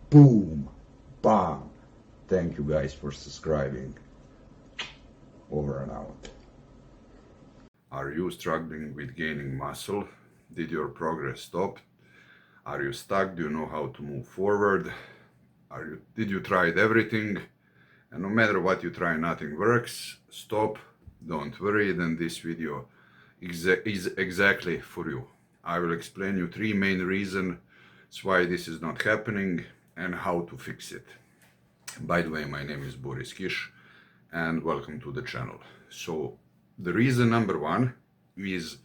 Boom, bam. Thank you guys for subscribing. Over and out. Are you struggling with gaining muscle? Did your progress stop? Are you stuck? Do you know how to move forward? Did you try everything? And no matter what you try, nothing works. Stop. Don't worry. Then this video is exactly for you. I will explain you 3 main reasons why this is not happening and how to fix it. By the way, my name is Boris Kish and welcome to the channel. So the reason number 1 is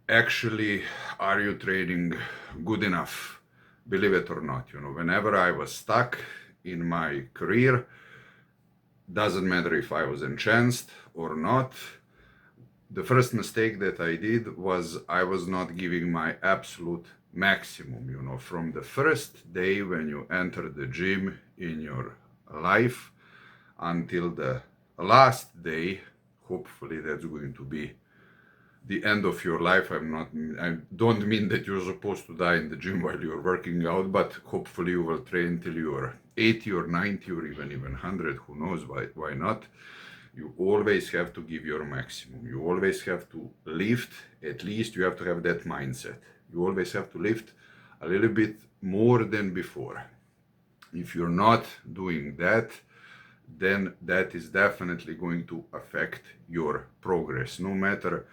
actually, are you training good enough? Believe it or not, whenever I was stuck in my career, doesn't matter if I was enhanced or not, the first mistake that I did was I was not giving my absolute maximum. From the first day when you enter the gym in your life until the last day, hopefully that's going to be the end of your life. I don't mean that you're supposed to die in the gym while you're working out, but hopefully you will train till you're 80 or 90 or even 100, who knows, why not. You always have to give your maximum. You always have to lift. At least you have to have that mindset. You always have to lift a little bit more than before. If you're not doing that, then that is definitely going to affect your progress, no matter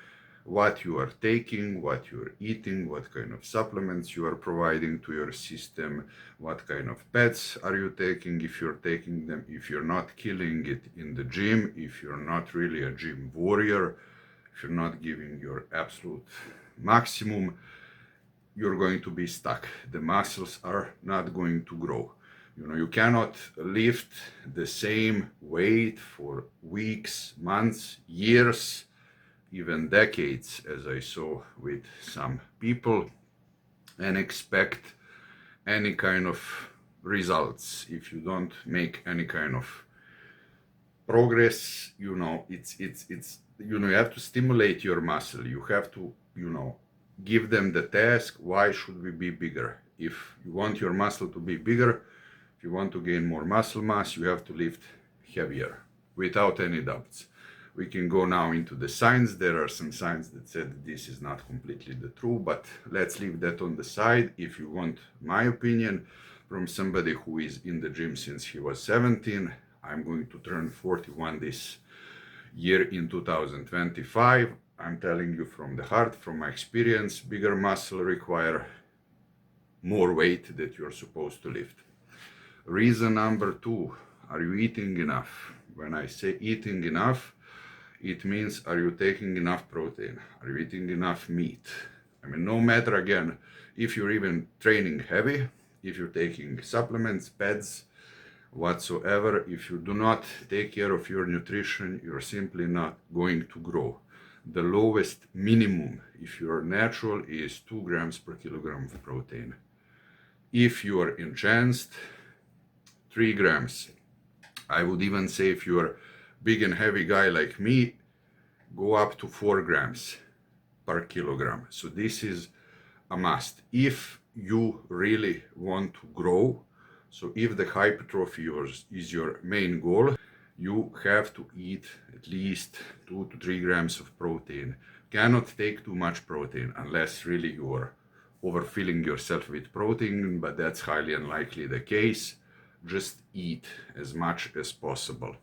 what you are taking, what you're eating, what kind of supplements you are providing to your system, what kind of pets are you taking, if you're taking them, if you're not killing it in the gym, if you're not really a gym warrior, if you're not giving your absolute maximum, you're going to be stuck. The muscles are not going to grow. You cannot lift the same weight for weeks, months, years, even decades, as I saw with some people, and expect any kind of results if you don't make any kind of progress. You have to stimulate your muscle. You have to give them the task. Why should we be bigger? If you want your muscle to be bigger, if you want to gain more muscle mass, you have to lift heavier, without any doubts. We can go now into the science. There are some signs that said this is not completely the truth, but let's leave that on the side. If you want my opinion from somebody who is in the gym since he was 17, I'm going to turn 41 this year in 2025. I'm telling you from the heart, from my experience, bigger muscle require more weight that you're supposed to lift. Reason number 2, are you eating enough? When I say eating enough, it means, are you taking enough protein? Are you eating enough meat? No matter, again, if you're even training heavy, if you're taking supplements, pads, whatsoever, if you do not take care of your nutrition, you're simply not going to grow. The lowest minimum, if you're natural, is 2 grams per kilogram of protein. If you are enhanced, 3 grams. I would even say if you're big and heavy guy like me, go up to 4 grams per kilogram. So this is a must. If you really want to grow, so if the hypertrophy is your main goal, you have to eat at least 2 to 3 grams of protein. Cannot take too much protein unless really you are overfilling yourself with protein, but that's highly unlikely the case. Just eat as much as possible,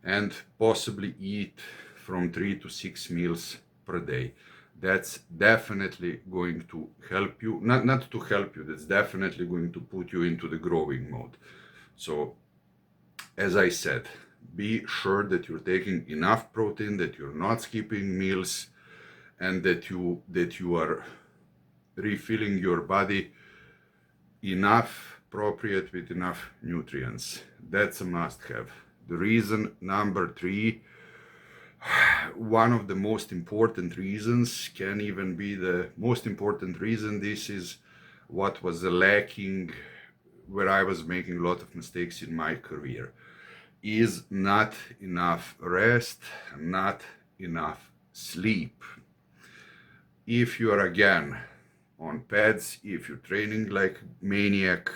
and possibly eat from 3 to 6 meals per day. That's definitely going to help you, not to help you, that's definitely going to put you into the growing mode. So, as I said, be sure that you're taking enough protein, that you're not skipping meals, and that you are refilling your body enough, appropriate, with enough nutrients. That's a must-have. The reason number 3, one of the most important reasons, can even be the most important reason, this is what was lacking, where I was making a lot of mistakes in my career, is not enough rest, not enough sleep. If you are again on pads, if you're training like maniac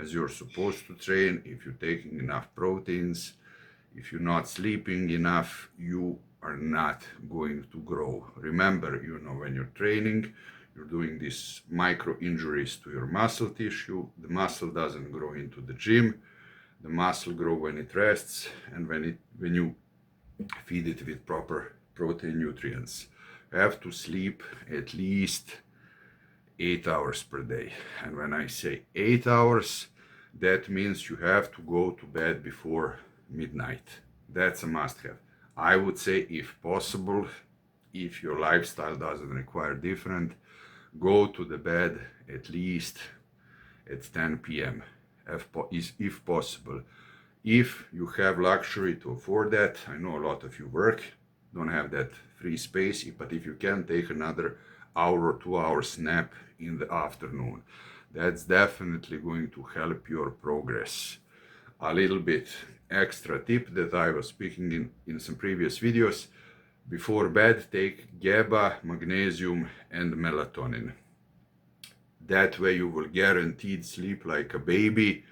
as you're supposed to train, if you're taking enough proteins, if you're not sleeping enough, you are not going to grow. Remember, when you're training, you're doing these micro injuries to your muscle tissue. The muscle doesn't grow into the gym. The muscle grows when it rests and when you feed it with proper protein nutrients. You have to sleep at least 8 hours per day. And when I say 8 hours, that means you have to go to bed before midnight. That's a must-have. I would say, if possible, if your lifestyle doesn't require different, go to the bed at least at 10 p.m. if possible. If you have luxury to afford that, I know a lot of you work, don't have that free space, but if you can, take another hour or 2 hours nap in the afternoon. That's definitely going to help your progress. A little bit extra tip that I was speaking in some previous videos: before bed, take GABA, magnesium, and melatonin. That way you will guaranteed sleep like a baby,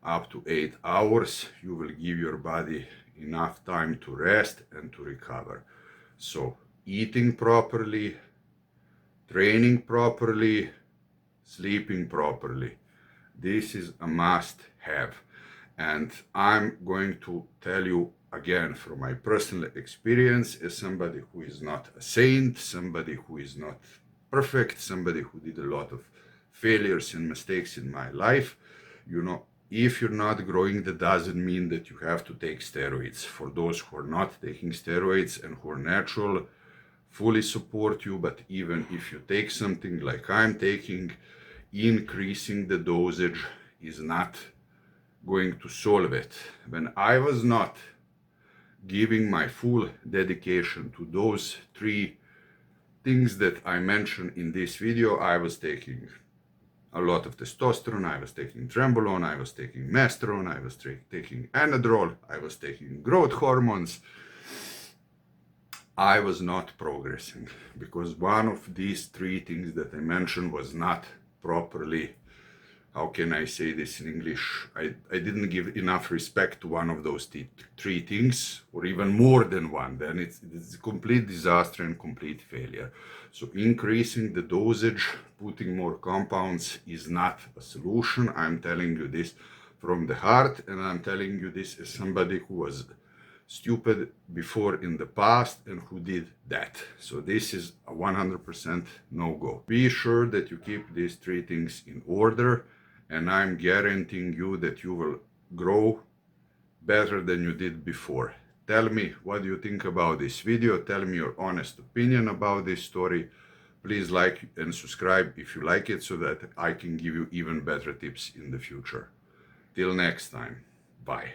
up to 8 hours. You will give your body enough time to rest and to recover. So eating properly, training properly, sleeping properly. This is a must-have. And I'm going to tell you again from my personal experience, as somebody who is not a saint, somebody who is not perfect, somebody who did a lot of failures and mistakes in my life. If you're not growing, that doesn't mean that you have to take steroids. For those who are not taking steroids and who are natural, fully support you. But even if you take something like I'm taking, increasing the dosage is not going to solve it. When I was not giving my full dedication to those 3 things that I mentioned in this video, I was taking a lot of testosterone, I was taking trembolone, I was taking masterone, I was taking anadrol, I was taking growth hormones. I was not progressing because one of these 3 things that I mentioned was not properly, how can I say this in English? I didn't give enough respect to one of those 3 things, or even more than one. Then it's a complete disaster and complete failure. So increasing the dosage, putting more compounds is not a solution. I'm telling you this from the heart, and I'm telling you this as somebody who was stupid before in the past and who did that. So this is a 100% no-go. Be sure that you keep these 3 things in order, and I'm guaranteeing you that you will grow better than you did before. Tell me what you think about this video. Tell me your honest opinion about this story. Please like and subscribe if you like it, so that I can give you even better tips in the future. Till next time, bye.